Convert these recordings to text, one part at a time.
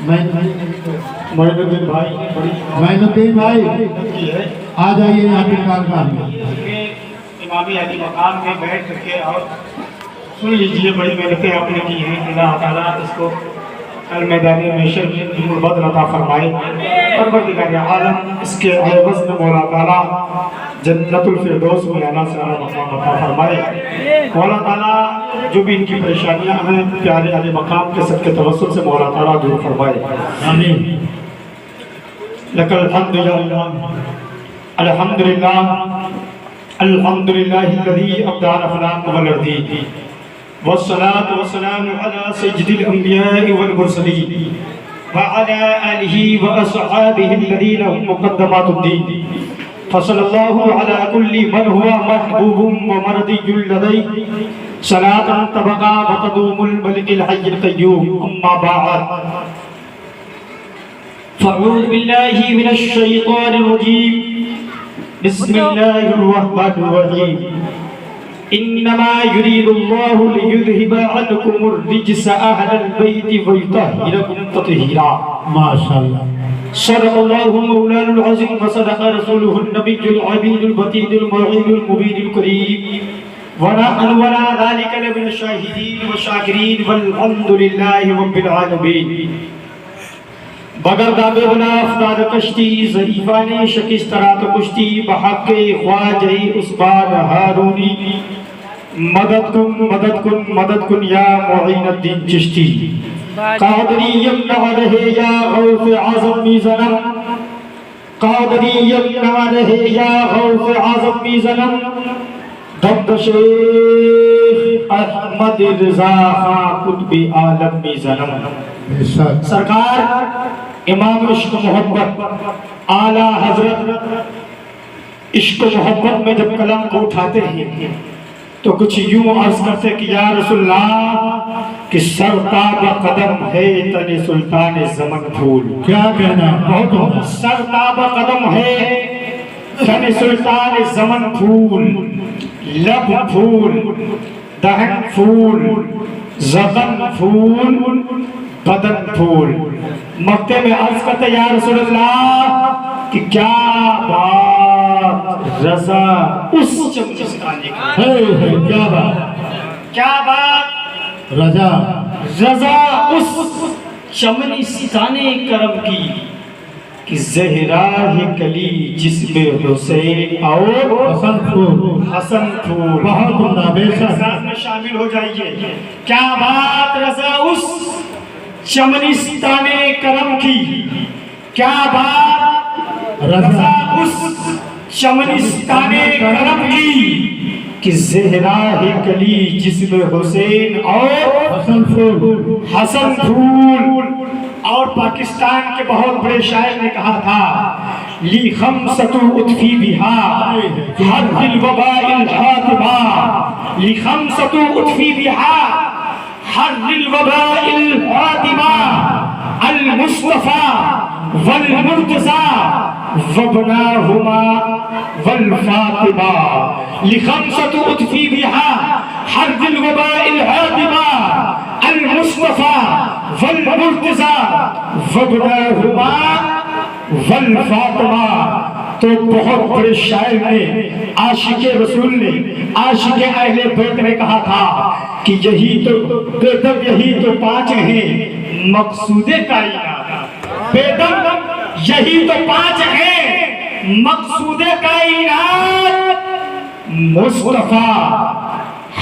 معین بھائی معین الدین بھائی آ جائیے یہاں پہ کارخان میں امامی علی مقام میں بیٹھ کر کے اور سن لیجیے، بڑی محنتیں آپ نے کی ہیں، اللہ تعالیٰ اس کو میدان محشر میں غربت عطا فرمائے، پروردگار عالم اس کے عوض میں مولا تعالیٰ جنت الفردوس میں اعلیٰ سے اعلیٰ مقام عطا فرمائے۔ مولا تعالیٰ جو بھی ان کی پریشانیاں ہیں پیارے علی مقام کے صدقے توسل سے مولا تعالیٰ دور فرمائے، آمین۔ لک الحمد یا اللہ، الحمدللہ الحمدللہ الذی ابدع فلاک والردی والصلاة والسلام على سيد الأنبياء والمرسلين وعلى آله وأصحابه الذين هم مقدمات الدين، فصلى الله على كل من هو محبوب ومرضي لديه صلاة تبقى وتدوم الملك الحي القيوم، أما بعد فأعوذ بالله من الشيطان الرجيم، بسم الله الرحمن الرحيم، انما يريد الله ليذهب عنكم الرجس اهل البيت ويطهركم تطهيرا۔ ما شاء اللہ، صدق الله مولانا العظيم وصدق رسوله النبي العمين البطيء الموعد المبين الكريم، ونحن ولا ذلك لمن الشاهدين والشاكرين والحمد لله رب العالمين۔ بغیر دابے بنا افداد کشتی ضعیفان شکسترات کشتی بحق خواجہ عثمان ہارونی، مدد کن یا معین الدین چشتی، قادری یمنع رہے یا غوث اعظم میزنم، قادری یمنع رہے یا غوث اعظم میزنم، دبد شیخ احمد رضا خان قطب عالم میزنم۔ سرکار امام عشق محبت اعلیٰ حضرت عشق محبت میں جب قلم کو اٹھاتے ہیں تو کچھ یوں عرض کرتے کہ یا رسول اللہ کہ سرتاب قدم ہے تن سلطان زمن پھول۔ کیا کہنا، بہت سرتاب قدم ہے تن سلطان زمن پھول، لب پھول، دہن پھول، زبن پھول، بدن پھول۔ مکتے میں عرض کرتے یا رسول اللہ کہ کیا بات رضا اس چمنستانے کی، کیا بات، کیا بات رضا اس چمنستانے کرم کی کہ زہرا ہے کلی جسم حسین اور حسن پھول۔ بہت عمدہ، بے شک ساتھ میں شامل ہو جائیے۔ کیا بات رضا اس چمنستان کرم کی، کیا بات رضا اس چمنستان کرم کی کہ زہرا ہے کلی جسم حسین اور حسن پھول۔ اور پاکستان کے بہت بڑے شاعر نے کہا تھا لی خمسۃ اطفی بہا حد الوباء الحاتمہ، لی خمسۃ اطفی بہا حد الوباء الحاتمہ، المصطفیٰ والمرتضیٰ وابناہما والفاطمہ، لی خمسۃ اطفی بہا حد الوباء الحاتمہ، المصطفیٰ والمرتضیٰ وابناہما والفاطمہ۔ تو بہت بڑے شاعر نے، عاشق رسول نے، عاشق اہل بیت نے کہا تھا کہ یہی تو پانچ ہیں مقصود کائنات، بیدم یہی تو پانچ ہیں مقصود کائنات، مصطفیٰ،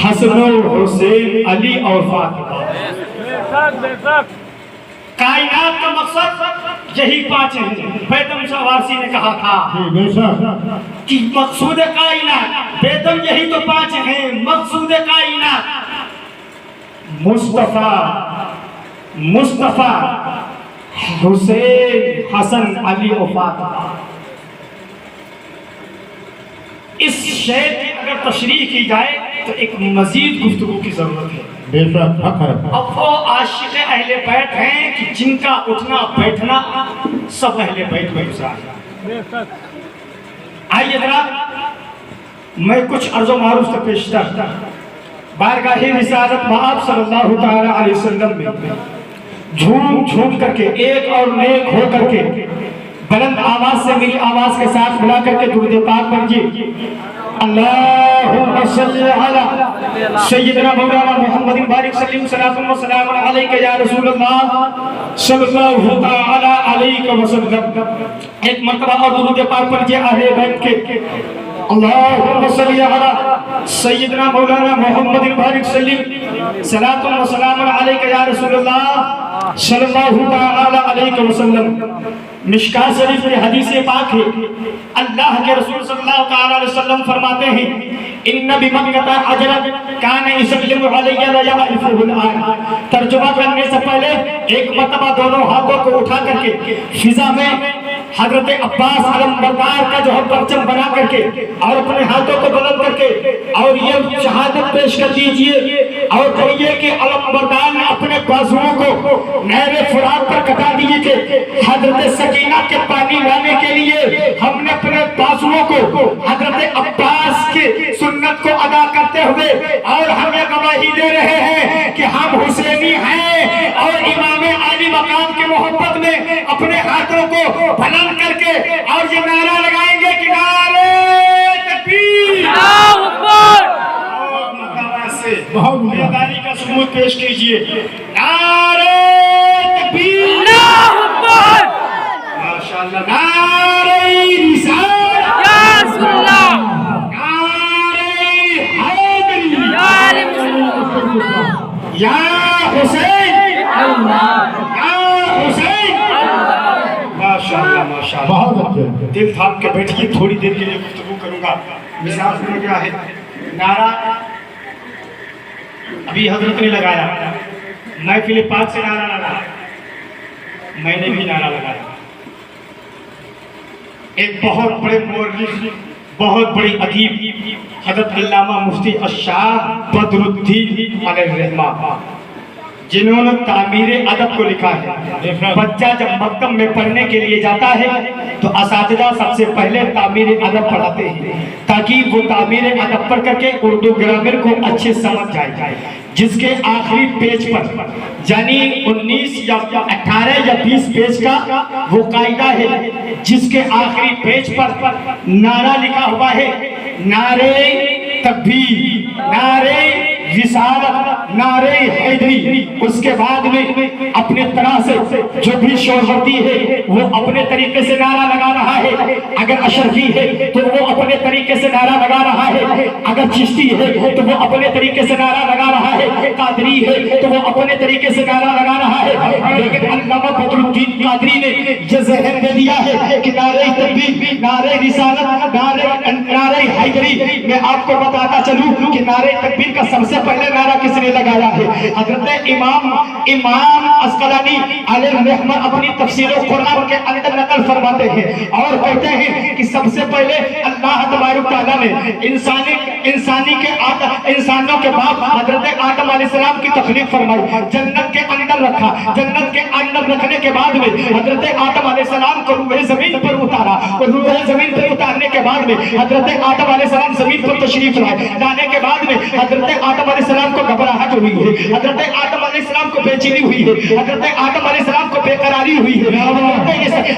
حسن و حسین، علی اور فاطمہ۔ کائنات کا مقصد یہی پانچ ہیں۔ بیدم شاہ وارسی نے کہا تھا کہ مقصود کائنات، بیدم یہی تو پانچ ہیں مقصود کائنات، مصطفیٰ، حسین، حسن، علی و فاطمہ۔ اس شعر کی اگر تشریح کی جائے تو ایک مزید گفتگو کی ضرورت ہے۔ بے شک حق ہے۔ اب وہ عاشق اہل بیت ہیں کہ جن کا اٹھنا بیٹھنا سب اہل بیت میں گزرا ہے۔ آئیے ذرا میں کچھ عرض و معروف سے پیشتر بارگاہ رسالت مآب صلی اللہ تعالی علیہ وسلم میں جھوم جھوم کر کے ایک اور نیک ہو کر کے بلند آواز سے میری آواز کے ساتھ ملا کر کے درود پاک پڑھیے. اللہم صلی علی سیدنا مولانا محمد بارک سلیم صلاۃ و سلام علیک یا رسول اللہ صلی اللہ تعالی علیہ وسلم. ایک مرتبہ اور درود پاک پڑھیے اہل بیت کے. اللہم صلی علی سیدنا مولانا محمد بارک سلیم صلاۃ و سلام علیک یا رسول اللہ صلی اللہ تعالی علیہ وسلم. مشکاۃ شریف کی حدیث پاک ہے. اللہ کے رسول صلی اللہ تعالی علیہ وسلم فرماتے ہیں ان بمکہ حجرا کان یسلم علی ویعرفہ الآن. ترجمہ کرنے سے پہلے ایک مرتبہ دونوں ہاتھوں کو اٹھا کر کے فضا میں حضرت عباس علمبردار کا جو ہے پرچم بنا کر کے اور اپنے ہاتھوں کو بلند کر کے اور یہ شہادت پیش کر دیجئے اور کہیے کہ علمبردار نے اپنے بازوؤں کو نہر فرات پر کٹا دیے تھے. حضرت سکینہ کے پانی لانے کے لیے ہم نے اپنے بازوؤں کو حضرت عباس کی سنت کو ادا کرتے ہوئے اور ہمیں گواہی دے رہے ہیں کہ ہم حسینی ہیں اور امام عالی مقام کی محبت میں اپنے ہاتھوں کو بلند کر کے اور یہ نعرہ لگائیں گے کہ نعرہ تکبیر. اللہ اکبر. اور مقامات سے بیداری کا ثبوت پیش کیجئے. نعرہ تکبیر. اللہ اکبر. ماشاءاللہ. نعرہ رسالت. یا رسول اللہ. نعرہ حیدری. یا حسین. یا حسین. ماشاءاللہ ماشاءاللہ. بہت اچھے. دل تھام کے بیٹھیے, تھوڑی دیر کے لیے گفتگو کروں گا. مزاج میں کیا ہے نعرہ ابھی حضرت نے لگایا, محفل پاک سے نعرہ لگایا, میں نے بھی نعرہ لگایا. ایک بہت بڑے مورخ, بہت بڑی ادیب حضرت علامہ مفتی الشاہ بدر الدین علیہ الرحمہ جنہوں نے تعمیر ادب کو لکھا ہے. بچہ جب مکتب میں پڑھنے کے لیے جاتا ہے تو اساتذہ سب سے پہلے تعمیر ادب پڑھاتے ہیں تاکہ وہ تعمیر ادب پڑھ کر کے اردو گرامر کو اچھے سمجھ جائے. جس کے آخری پیج پر یعنی 19 یا 18 یا 20 پیج کا وہ قاعدہ ہے جس کے آخری پیج پر نعرہ لکھا ہوا ہے نعرہ تکبیر, نعرہ رسالت, نعرہ حیدری. اس کے بعد میں اپنے طرح سے جو بھی شورورتی ہے وہ اپنے طریقے سے نعرہ لگا رہا ہے. اگر اشرفی ہے تو وہ اپنے طریقے سے نعرہ لگا رہا ہے, اگر چشتی ہے تو وہ اپنے طریقے سے نعرہ لگا رہا ہے, قادری ہے تو وہ اپنے طریقے سے نعرہ لگا رہا ہے. لیکن علامہ بدر الدین قادری نے یہ ذہن دے دیا ہے کہ نعرہ تکبیر, نعرہ رسالت, نعرہ حیدری. میں آپ کو بتاتا چلوں کہ نعرہ تکبیر کا سب سے پہلے نعرہ کس نے لگایا ہے. حضرت امام عسقلانی علیہ الرحمہ اپنی تفسیر قرآن کے اندر نقل فرماتے ہیں اور کہتے ہیں کہ سب سے پہلے اللہ تبارک تعالیٰ نے انسانوں کے باپ حضرت آدم علیہ السلام کی تخلیق فرمائی, جنت کے اندر رکھا. جنت کے اندر رکھنے کے بعد میں حضرت آدم علیہ السلام کو روح زمین پر اتارا اور روح زمین پر اتارنے کے بعد میں حضرت آدم علیہ السلام زمین پر تشریف لائے. لانے کے بعد میں حضرت آدم علیہ السلام کو گھبراہٹ ہوئی ہے, حضرت آدم علیہ السلام کو بے چینی ہوئی ہے, حضرت آدم علیہ السلام کو بے قراری ہوئی ہے,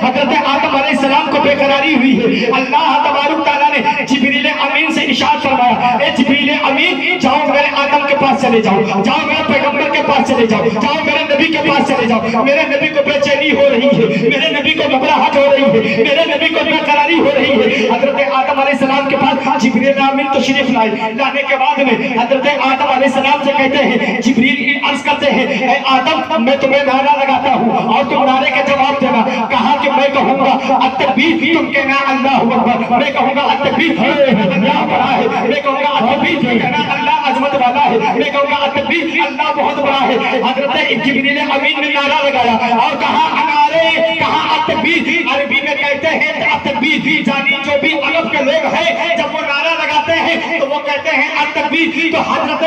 حضرت آدم علیہ السلام کو بے قراری ہوئی ہے. اللہ تبارک تعالیٰ نے جبریل امین سے ارشاد فرمایا, اے جبریل امین جاؤ میرے آدم کے پاس چلے جاؤ, جاؤ میرے پیغمبر کے پاس چلے جاؤ, جاؤ میرے نبی کے پاس چلے جاؤ. میرے نبی کو بے چینی ہو رہی ہے, میرے نبی کو گھبراہٹ ہو رہی ہے, میرے نبی کو بے قراری ہو رہی ہے. حضرت آدم علیہ السلام کے پاس جبریل امین تشریف لائے. لانے کے بعد میں حضرت آدم علیہ السلام سے کہتے ہیں, جبریل عرض کرتے ہیں, اے آدم میں تمہیں نعرہ لگاتا ہوں اور تم نعرے کا جواب دینا. کہا کہ میں کہوں گا التکبیر, تم کہنا اللہ اکبر. میں کہوں گا التکبیر, اللہ بڑا ہے. میں کہوں گا التکبیر, تم کہنا اللہ عظمت والا ہے. میں کہوں گا التکبیر, اللہ بہت بڑا ہے. حضرت جبریل امین نے نعرہ لگایا اور کہا نعرے, کہا التکبیر. عربی میں کہتے ہیں التکبیر, یعنی جو بھی عرب کے لوگ ہیں جب وہ نعرہ لگاتے ہیں تو وہ کہتے ہیں التکبیر. تو حضرت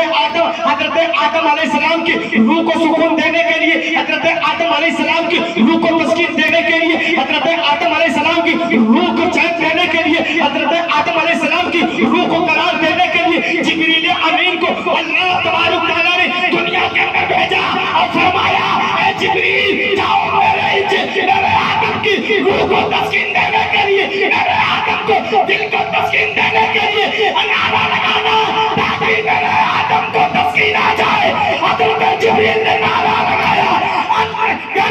آدم علیہ السلام کی روح کو سکون دینے کے لیے, حضرت آدم علیہ السلام کی روح کو تسکین دینے کے لیے, حضرت آدم علیہ السلام کی روح کو چین دینے کے لیے, حضرت آدم علیہ السلام کی روح کو قرار دینے کے لیے جبریل امین کو اللہ تبارک تعالیٰ نے دنیا کے اندر بھیجا اور فرمایا, اے جبریل جاؤ میرے آدم کی روح کو تسکین دینے کے لیے، میرے آدم کو دل کو تسکین دینے کے لیے نعرہ لگانا تاکہ میرے آدم کو تسکین آ جائے۔ حضرت جبریل نے نعرہ لگایا،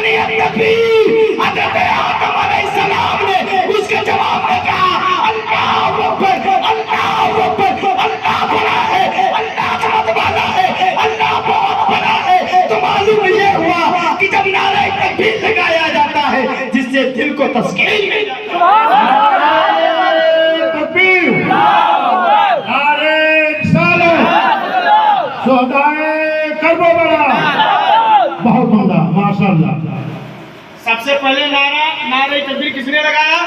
یعنی تکبیر۔ حضرت آدم علیہ السلام نے اس کے جواب میں کہا اللہ اکبر، اللہ اکبر، اللہ بڑا ہے، اللہ بہت بڑا ہے، اللہ بہت بڑا ہے۔ تو معلوم یہ ہوا کہ جب نعرہ تکبیر لگایا جاتا ہے جس سے دل کو تسکین مل جاتا ہے۔ تکبیر، نعرہ رسالت، شہدائے کربلا، بہت عمدہ، ماشاءاللہ۔ سب سے پہلے نعرہ تکبیر کس نے لگایا؟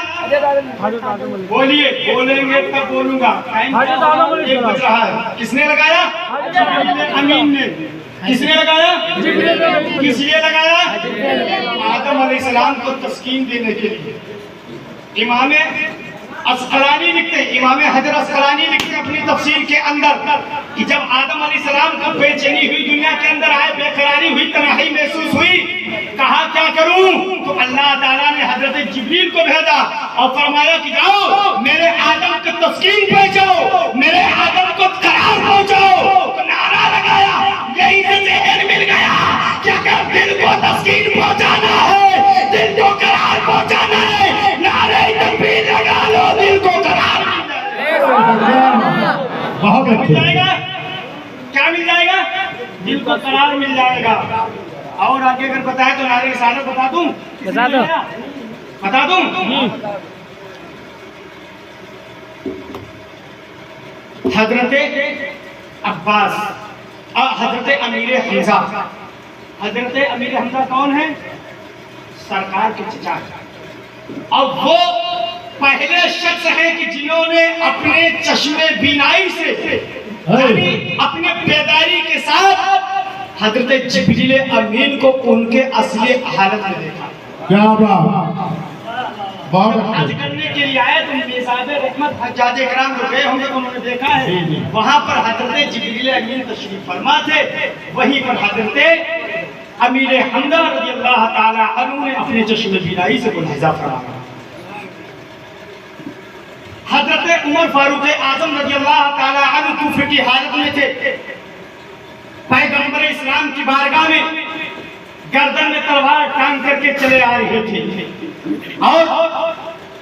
بولیے، بولیں گے تب بولوں گا، ایک بج رہا ہے۔ کس نے لگایا؟ امین نے۔ کس نے لگایا؟ کس لیے لگایا؟ آدم علیہ السلام کو تسکین دینے کے لیے۔ امام عسقلانی لکھتے ہیں، امام حجر عسقلانی لکھتے ہیں اپنی تفسیر کے اندر کہ جب آدم علیہ السلام کو بے چینی ہوئی، دنیا کے اندر آئے، بے قراری ہوئی، تنہائی محسوس ہوئی، کہا کیا کروں؟ تو اللہ تعالیٰ نے حضرت جبریل کو بھیجا اور فرمایا کہ جاؤ میرے آدم کو تسکین پہنچاؤ، میرے آدم کو قرار پہنچاؤ۔ تو نعرہ لگایا، یہی سے ذہن مل گیا کہ اگر دل کو تسکین پہنچانا ہے، دل کو قرار پہنچانا ہے، نعرہ تکبیر لگا لو، دل کو قرار مل بہت اچھے۔ جائے گا۔ کیا مل جائے گا؟ دل کو قرار مل جائے گا۔ اور آگے اگر بتائے تو نعرہ رسالت بتا دوں؟ بتا دوں؟ حضرت عباس اور حضرت امیر حمزہ۔ حضرت امیر حمزہ کون ہے؟ سرکار کے چچا، اور وہ پہلے شخص ہیں کہ جنہوں نے اپنے چشم بینائی سے، یعنی اپنے بیداری کے ساتھ حضرت جبریل امین کو ان کے اصلی حالت میں دیکھا۔ کیا بات، بہت حج اچھے۔ کرنے کے لیے آئے تو میزاب رحمت حجاج کرام جو گئے ہوں گے تو انہوں نے دیکھا ہے، وہاں پر حضرت جبریل امین تشریف فرما تھے، وہیں پر حضرت امیر حمزہ رضی اللہ تعالی عنہ نے اپنے چشم بینائی سے ملاحظہ فرمایا۔ حضرت عمر فاروق اعظم رضی اللہ تعالی عنہ کفر کی حالت میں تھے، پیغمبر اسلام کی بارگاہ میں گردن میں تلوار ٹانگ کر کے چلے آ رہے تھے، اور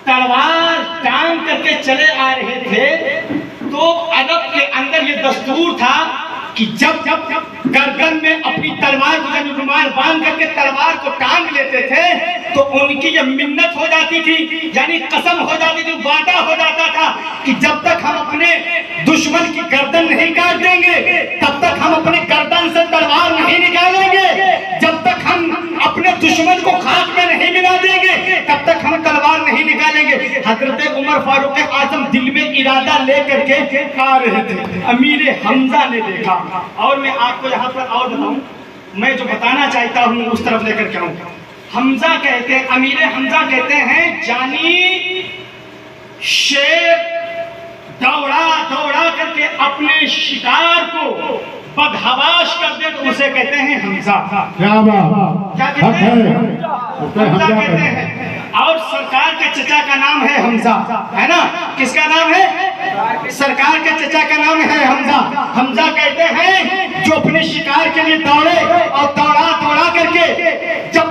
تلوار ٹانگ کر کے چلے آ رہے تھے تو عرب کے اندر یہ دستور تھا کہ جب گردن میں اپنی تلوار کو جب رومال باندھ کر کے تلوار کو ٹانگ لیتے تھے تو ان کی یہ منت ہو جاتی تھی، یعنی قسم ہو جاتی تھی، وعدہ ہو جاتا تھا کہ جب تک ہم اپنے دشمن کی گردن نہیں کاٹ دیں گے، تب تک ہم اپنے گردن سے تلوار نہیں نکالیں گے، جب تک ہم اپنے دشمن کو خاک میں نہیں ملا دیں گے تب تک ہم تلوار نہیں نکالیں گے۔ حضرت عمر فاروق اعظم دل میں ارادہ لے کر کے آ رہے تھے، امیر حمزہ نے دیکھا۔ اور میں آپ کو یہاں پر اور بتاؤں، میں جو بتانا چاہتا ہوں اس طرف لے کر کے آؤں۔ حمزہ کہتے ہیں، امیر حمزہ کہتے ہیں جانی شیر دوڑا دوڑا کر کے اپنے شکار کو بدحواش کر دے تو اسے کہتے ہیں حمزہ۔ کیا بات، کیا کہتے ہیں؟ حمزہ کہتے ہیں۔ اور سرکار کے چچا کا نام ہے حمزہ، ہے نا؟ کس کا نام ہے؟ سرکار کے چچا کا نام ہے حمزہ۔ حمزہ کہتے ہیں جو اپنے شکار کے لیے دوڑے اور دوڑا دوڑا کر کے جب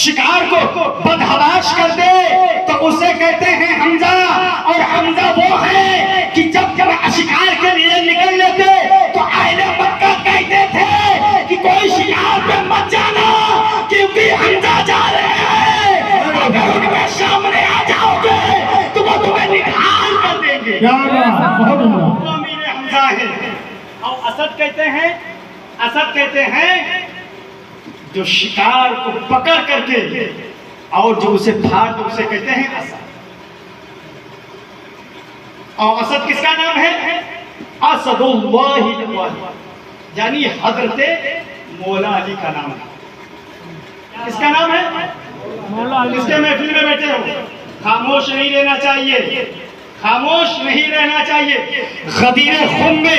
شکار کو بدحواش کر دے تو اسے کہتے ہیں حمزہ۔ اور حمزہ وہ ہے کہ جب شکار کے لیے نکل لیتے تو اہل مکہ کہتے تھے کہ کوئی شکار پہ مت جانا کیونکہ حمزہ جا رہے ہیں، اگر ان کے سامنے آ جاؤ گے تو وہ تمہیں نکال کر دیں گے۔ کیا بات، بہت عمدہ۔ وہ امیر حمزہ ہے۔ اور اسد کہتے ہیں جو شکار کو پکڑ کر کے اور جو اسے پھاڑ دے اسے کہتے ہیں اسد۔ اور اسد کس کا نام ہے؟ اسد اللہ، یعنی حضرت مولا علی کا نام ہے۔ کس کا نام ہے؟ مولا علی۔ اس کے محفل میں بیٹھے ہو، خاموش نہیں رہنا چاہیے، خاموش نہیں رہنا چاہیے۔ غدیر خم میں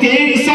300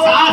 7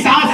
7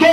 2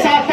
7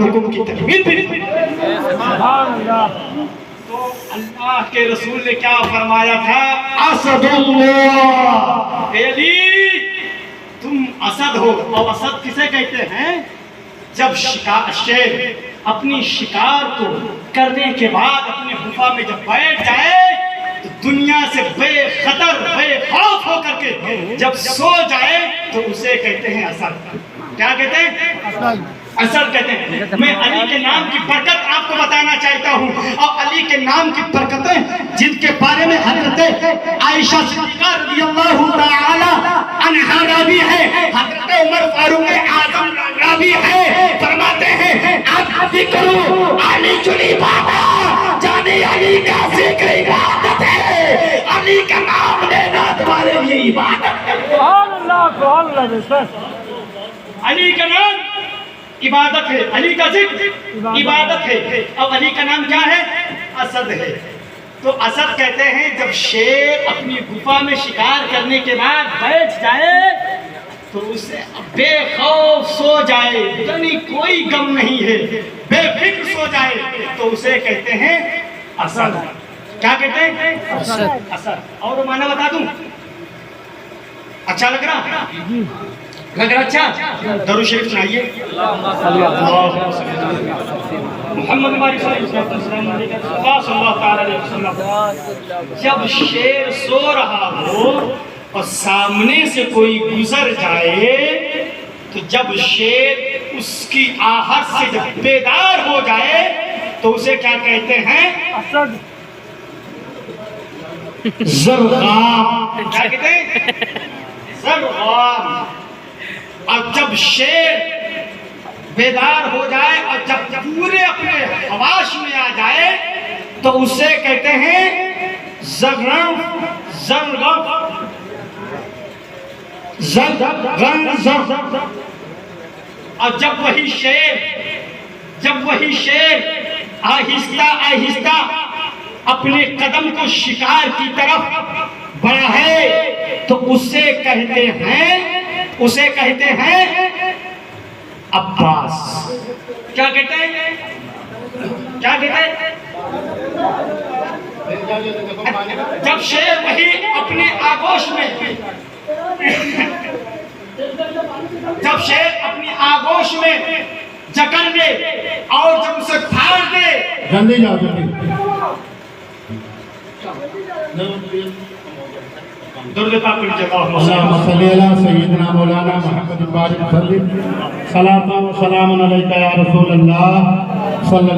حکم کی تکمیل بھی نہیں۔ تو اللہ کے رسول نے کیا فرمایا تھا؟ اسد اللہ، اے علی تم اسد ہو۔ اور اسد کسے کہتے ہیں؟ جب شیر اپنی شکار کو کرنے کے بعد اپنی غفا میں جب بیٹھ جائے تو دنیا سے بے خطر بے خوف ہو کر کے جب سو جائے تو اسے کہتے ہیں اسد۔ کیا کہتے ہیں؟ اسد کہتے ہیں۔ میں علی کے نام کی برکت آپ کو بتانا چاہتا ہوں، اور علی کے نام کی برکتیں جن کے بارے میں حضرت عائشہ صدیقہ رضی اللہ تعالی عنہا راوی ہے، حضرت عمر فاروق اعظم راوی ہے، فرماتے ہیں آپ ذکرو علی چلی بابا، جانے علی کا ذکر عبادت ہے، علی کا نام لینا تمہارے لیے عبادت ہے۔ علی کا نام عبادت ہے، علی کا ذکر عبادت ہے، اور علی کا نام کیا ہے؟ اسد ہے۔ تو اسد کہتے ہیں جب شیر اپنی غفا میں شکار کرنے کے بعد بیٹھ جائے تو اسے بے خوف سو جائے، یعنی کوئی غم نہیں ہے، بے فکر سو جائے تو اسے کہتے ہیں اسد۔ کیا کہتے ہیں؟ اسد۔ اور معنی بتا دوں؟ اچھا لگ رہا؟ لگ رہا اچھا؟ درود شریف سنائیے۔ محمد صلی اللہ علیہ وسلم۔ جب شیر سو رہا ہو اور سامنے سے کوئی گزر جائے تو جب شیر اس کی آہٹ سے جب بیدار ہو جائے تو اسے کیا کہتے ہیں؟ زرغام۔ کیا کہتے ہیں؟ زرغام۔ اور جب شیر بیدار ہو جائے اور جب پورے اپنے حواس میں آ جائے تو اسے کہتے ہیں زرغم زرغم زرغم۔ اور جب وہی شیر آہستہ آہستہ اپنے قدم کو شکار کی طرف بڑھائے تو اسے کہتے ہیں عباس۔ کیا کہتے ہیں؟ کیا کہتے ہیں؟ جب شیر وہی اپنے آغوش میں جکڑ دے اور جب اسے پھاڑ دے جلدی جاؤ جلدی۔ درود پاک پڑھیے۔ اللہم صلی علی سیدنا مولانا محمد الباقر وسلم۔ صلاۃ و سلام علیک یا رسول اللہ صلی اللہ